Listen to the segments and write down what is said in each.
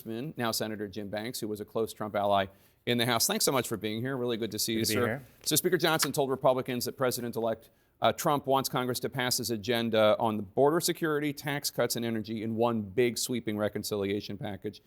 Congressman, now Senator Jim Banks, who was a close Trump ally in the House. Thanks so much for being here. Really good to see you, sir. So Speaker Johnson told Republicans that President-elect Trump wants Congress to pass his agenda on the border security, tax cuts, and energy in one big sweeping reconciliation package.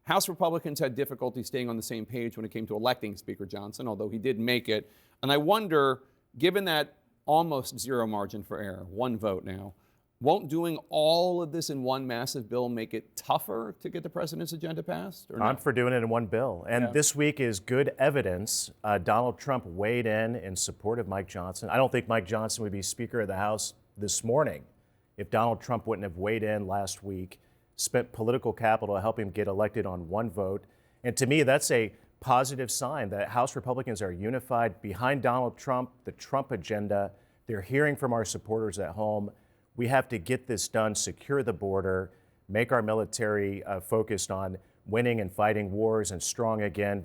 House Republicans had difficulty staying on the same page when it came to electing Speaker Johnson, although he did make it. And I wonder, given that almost zero margin for error, one vote now, won't doing all of this in one massive bill make it tougher to get the president's agenda passed? Or no? I'm for doing it in one bill. And this week is good evidence. Donald Trump weighed in support of Mike Johnson. I don't think Mike Johnson would be Speaker of the House this morning if Donald Trump wouldn't have weighed in last week, spent political capital to help him get elected on one vote. And to me, that's a positive sign that House Republicans are unified behind Donald Trump, the Trump agenda. They're hearing from our supporters at home. We have to get this done, secure the border, make our military focused on winning and fighting wars and strong again,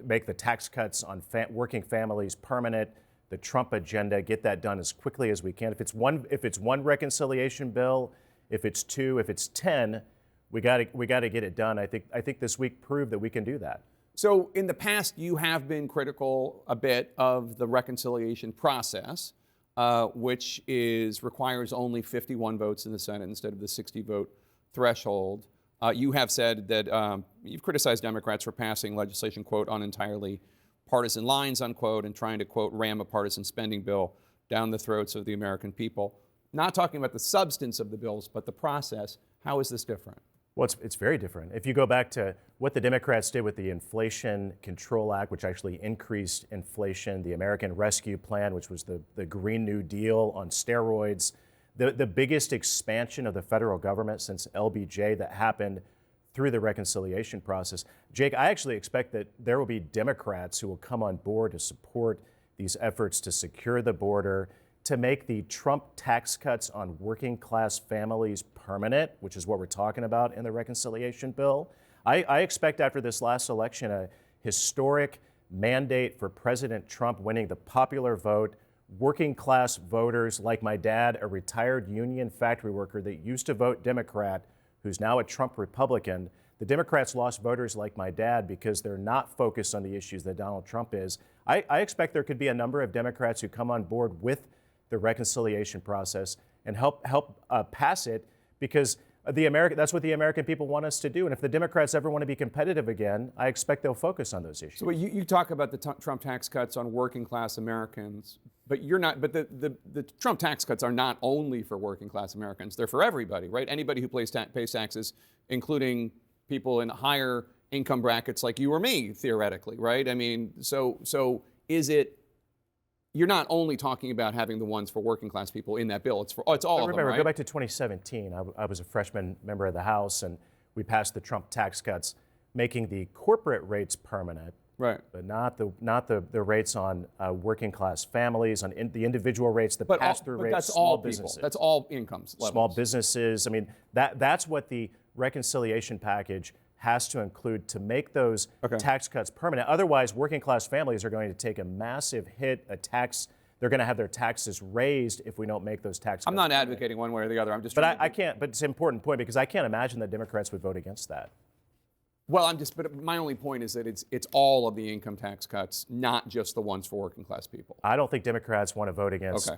make the tax cuts on working families permanent, the Trump agenda, get that done as quickly as we can. If it's one reconciliation bill, if it's two, if it's 10, we got to get it done. I think this week proved that we can do that. So in the past, you have been critical a bit of the reconciliation process, which requires only 51 votes in the Senate instead of the 60-vote threshold. You have said that you've criticized Democrats for passing legislation, quote, on entirely partisan lines, unquote, and trying to, quote, ram a partisan spending bill down the throats of the American people. Not talking about the substance of the bills, but the process. How is this different? Well, it's very different. If you go back to what the Democrats did with the Inflation Control Act, which actually increased inflation, the American Rescue Plan, which was the Green New Deal on steroids, the biggest expansion of the federal government since LBJ that happened through the reconciliation process. Jake, I actually expect that there will be Democrats who will come on board to support these efforts to secure the border, to make the Trump tax cuts on working class families permanent, which is what we're talking about in the reconciliation bill. I expect after this last election a historic mandate for President Trump winning the popular vote. Working class voters like my dad, a retired union factory worker that used to vote Democrat, who's now a Trump Republican. The Democrats lost voters like my dad because they're not focused on the issues that Donald Trump is. I expect there could be a number of Democrats who come on board with the reconciliation process and help pass it, because that's what the American people want us to do. And if the Democrats ever want to be competitive again, I expect they'll focus on those issues. So you talk about the Trump tax cuts on working class Americans, but you're not. But the Trump tax cuts are not only for working class Americans; they're for everybody, right? Anybody who pays taxes, including people in higher income brackets like you or me, theoretically, right? I mean, so is it? You're not only talking about having the ones for working class people in that bill. It's all of them, remember, right? Go back to 2017. I was a freshman member of the House, and we passed the Trump tax cuts, making the corporate rates permanent, right? But not the rates on working class families, on the individual rates, the pass-through rates. That's all businesses. That's all incomes levels. Small businesses. I mean, that's what the reconciliation package has to include to make those tax cuts permanent. Otherwise, working class families are going to take a massive hit, they're going to have their taxes raised if we don't make those tax cuts. I'm not advocating one way or the other. I'm just. But I can't. But it's an important point, because I can't imagine that Democrats would vote against that. Well, but my only point is that it's all of the income tax cuts, not just the ones for working class people. I don't think Democrats want to vote against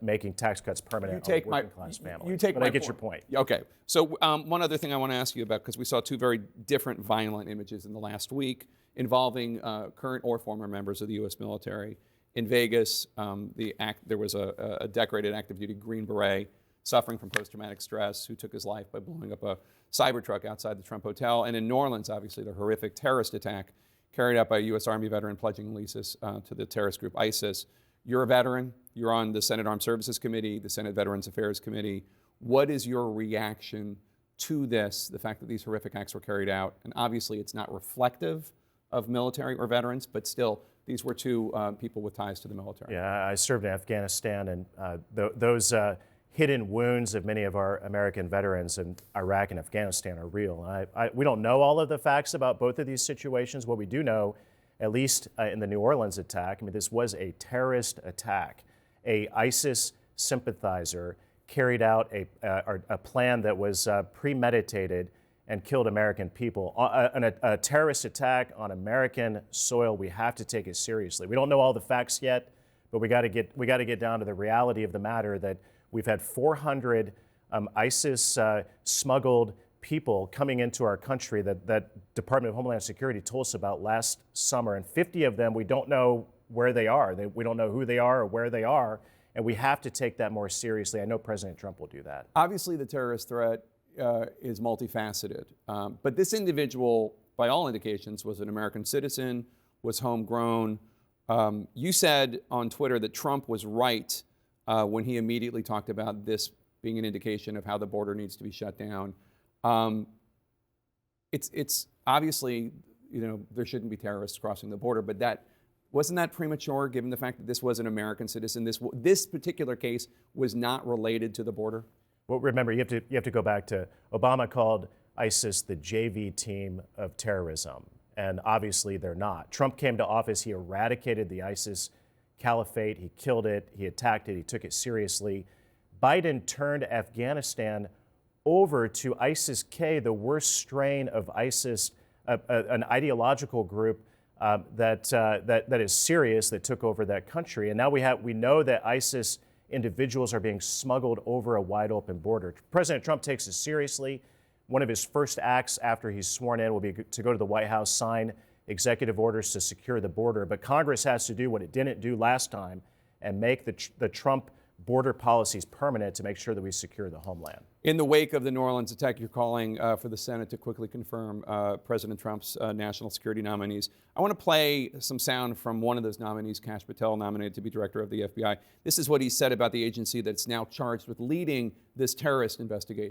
making tax cuts permanent on working class families. But I get your point. Okay. So one other thing I want to ask you about, because we saw two very different violent images in the last week involving current or former members of the U.S. military. In Vegas, there was a decorated active duty Green Beret suffering from post-traumatic stress who took his life by blowing up a Cybertruck outside the Trump Hotel. And in New Orleans, obviously, the horrific terrorist attack carried out by a U.S. Army veteran pledging allegiance to the terrorist group ISIS. You're a veteran. You're on the Senate Armed Services Committee, the Senate Veterans Affairs Committee. What is your reaction to this, the fact that these horrific acts were carried out? And obviously, it's not reflective of military or veterans, but still, these were two people with ties to the military. Yeah, I served in Afghanistan, and those hidden wounds of many of our American veterans in Iraq and Afghanistan are real. We don't know all of the facts about both of these situations. What we do know, at least in the New Orleans attack, I mean, this was a terrorist attack. A ISIS sympathizer carried out a plan that was premeditated and killed American people. A terrorist attack on American soil, we have to take it seriously. We don't know all the facts yet, but we got to get down to the reality of the matter that we've had 400 ISIS smuggled people coming into our country that Department of Homeland Security told us about last summer, and 50 of them we don't know where they are. We don't know who they are or where they are, and we have to take that more seriously. I know President Trump will do that. Obviously, the terrorist threat is multifaceted, but this individual, by all indications, was an American citizen, was homegrown. You said on Twitter that Trump was right when he immediately talked about this being an indication of how the border needs to be shut down. It's obviously, there shouldn't be terrorists crossing the border, but wasn't that premature given the fact that this was an American citizen? This particular case was not related to the border? Well, remember, you have to go back to Obama called ISIS the JV team of terrorism, and obviously they're not. Trump came to office, he eradicated the ISIS caliphate, he killed it, he attacked it, he took it seriously. Biden turned Afghanistan over to ISIS-K, the worst strain of ISIS, an ideological group that is serious, that took over that country. And now we know that ISIS individuals are being smuggled over a wide open border. President Trump takes this seriously. One of his first acts after he's sworn in will be to go to the White House, sign executive orders to secure the border. But Congress has to do what it didn't do last time and make the Trump border policies permanent to make sure that we secure the homeland. In the wake of the New Orleans attack, you're calling for the Senate to quickly confirm President Trump's national security nominees. I want to play some sound from one of those nominees, Kash Patel, nominated to be director of the FBI. This is what he said about the agency that's now charged with leading this terrorist investigation.